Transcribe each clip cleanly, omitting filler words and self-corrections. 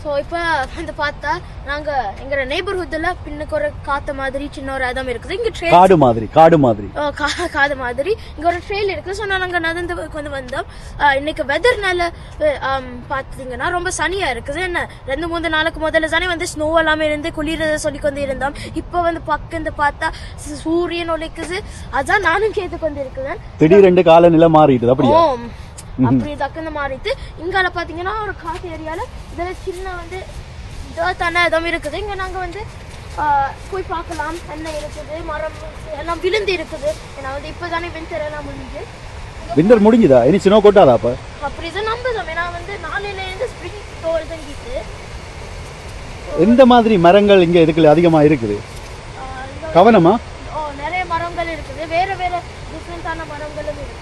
So இப்போ வந்து பார்த்தா நாங்கள் எங்களோட நெய்பர்ஹுட்டில் பின்னுக்கு ஒரு காத்த மாதிரி சின்ன ஒரு இடம் இருக்குது. இங்கே ட்ரெயின் காடு மாதிரி காது மாதிரி இங்கே ஒரு ட்ரெயில் இருக்குது. ஸோ நாங்கள் நடந்து வந்து வந்தோம். இன்னைக்கு வெதர்னால பார்த்தீங்கன்னா ரொம்ப சனியாக இருக்குது. என்ன 2-3 நாளுக்கு முதல்ல தானே வந்து ஸ்னோ எல்லாமே இருந்து குளிர சொல்லி கொண்டு இருந்தோம். இப்போ வந்து பக்கம் பார்த்தா சூரியன் ஒழிக்குது. அதான் நானும் கேட்டு கொண்டு இருக்குதேன். திடீரென்று காலநிலை மாறிடுது. அப்படியே அப்படி தக்குந்த மாறிட்டு இங்கால பாத்தீங்கன்னா ஒரு காட்டு ஏரியால இதுல சின்ன வந்து டர்ட்டான இடம் இருக்குது. இங்க நாங்க வந்து போய் பார்க்கலாம் என்ன இருக்குது. மரம் எல்லாம் விழுந்து இருக்குது. ஏன்னா வந்து இப்பதானே வின்டர் எல்லாம் முடிஞ்சு. வின்டர் முடிஞ்சுதா? இனி ஸ்னோ கொட்டாதா? அப்ப அப்படிதான் நம்புதோம். ஏன்னா வந்து நாளையில இருந்து ஸ்ப்ரிங் தோல் தங்கிட்டு. எந்த மாதிரி மரங்கள் இங்க இதுக்குள்ள அதிகமா இருக்குது? கவனமா நிறைய மரங்கள் இருக்குது. வேற வேற டிஃப்ரெண்டான மரங்களும் இருக்குது.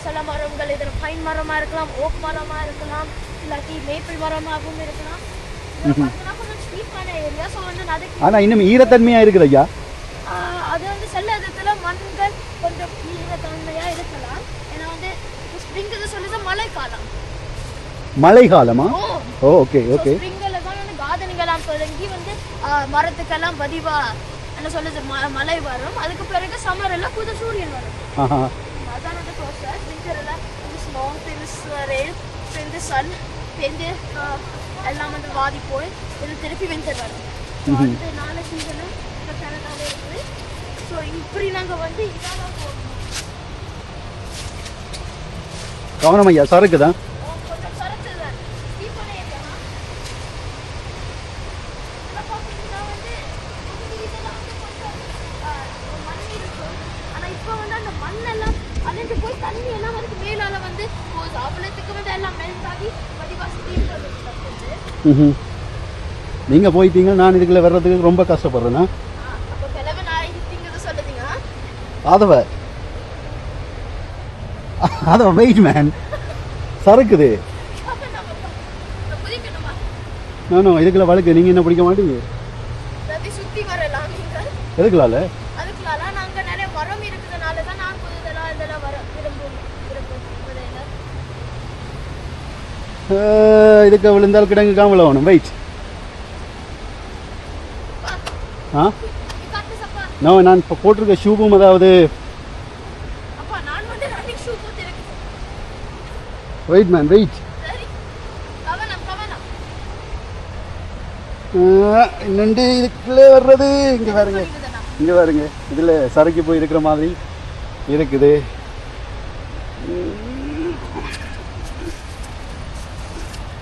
சில மரங்கள் இதில் பைன் மரமா இருக்கலாம், ஓக் மரமா இருக்கலாம், இல்லாட்டி மேப்பிள் மரமாகவும் இருக்கலாம். கொஞ்சம் ஸ்டீப்பான ஏரியா. ஸோ வந்து ஆனா இன்னும் ஈரத்தன்மையா இருக்குது ஐயா. அது வந்து சில இடத்துல மண்கள் கொஞ்சம் ஈரத்தன்மையா இருக்கலாம். ஏன்னா வந்து ஸ்ப்ரிங் சொல்லுது மழைக்காலம். மழைக்காலமா? Okay okay. ஸ்ப்ரிங்ல தான் வந்து கார்டனிங் எல்லாம் தொடங்கி வந்து மரத்துக்கெல்லாம் பதிவா என்ன சொல்லுது மழை வரும். அதுக்கு பிறகு சம்மர் எல்லாம் புது சூரியன் வரும். அதான் வந்து ப்ராசஸ். வின்டர்ல இந்த ஸ்னோ, இந்த ரெயின், இந்த சன், இந்த எல்லாம் வந்து வாடி போய் இது திருப்பி வின்டர் வரும். அந்த 4 சீசனும் இந்த கனடால இருக்குது. ஸோ இப்படி நாங்கள் வந்து இதாதான் போகணும். கவனம் ஐயா, சறுக்குதான். கொஞ்சம் சரக்கு தான். ஸ்டீப்பான ஏரியா. பார்த்தீங்கன்னா வந்து இதெல்லாம் வந்து கொஞ்சம் மண் இருக்கும். ஆனால் இப்போ வந்து அந்த மண்ணெல்லாம் அலைஞ்சு போய் தண்ணி எல்லாம் வந்து மேலால வந்து போகுது. அவ்வளோத்துக்கு வந்து எல்லாம் மெல்ட் ஆகி வடிவாசி தீர்வு வந்து நீங்க போயிட்டீங்க. நான் இதுக்குள்ள வர்றதுக்கு ரொம்ப கஷ்டப்படுறேன்னா அப்போ கிளம்ப நான் சொல்லுதீங்க. அதவ வெயிட் மேன் சறுக்குது. நானும் இதுக்குள்ள வழுக்கு. நீங்க என்ன பிடிக்க மாட்டீங்க? சுத்தி வரலாம். எதுக்குலால? அதுக்குள்ள நாங்க நிறைய மரம் இருக்கிறதுனால தான் நான் இதெல்லாம் வர விரும்பும். இதுக்கு விழுந்தால் கிடங்கு காமல வேணும். வெயிட். நான் இப்போ போட்டிருக்க ஷூவும் அதாவது வெயிட் மேன் வெயிட். இன்னொன்று இதுக்குள்ளே வர்றது இங்கே பாருங்க. இங்கே பாருங்க. இதில் சறுக்கி போய் இருக்கிற மாதிரி இருக்குது.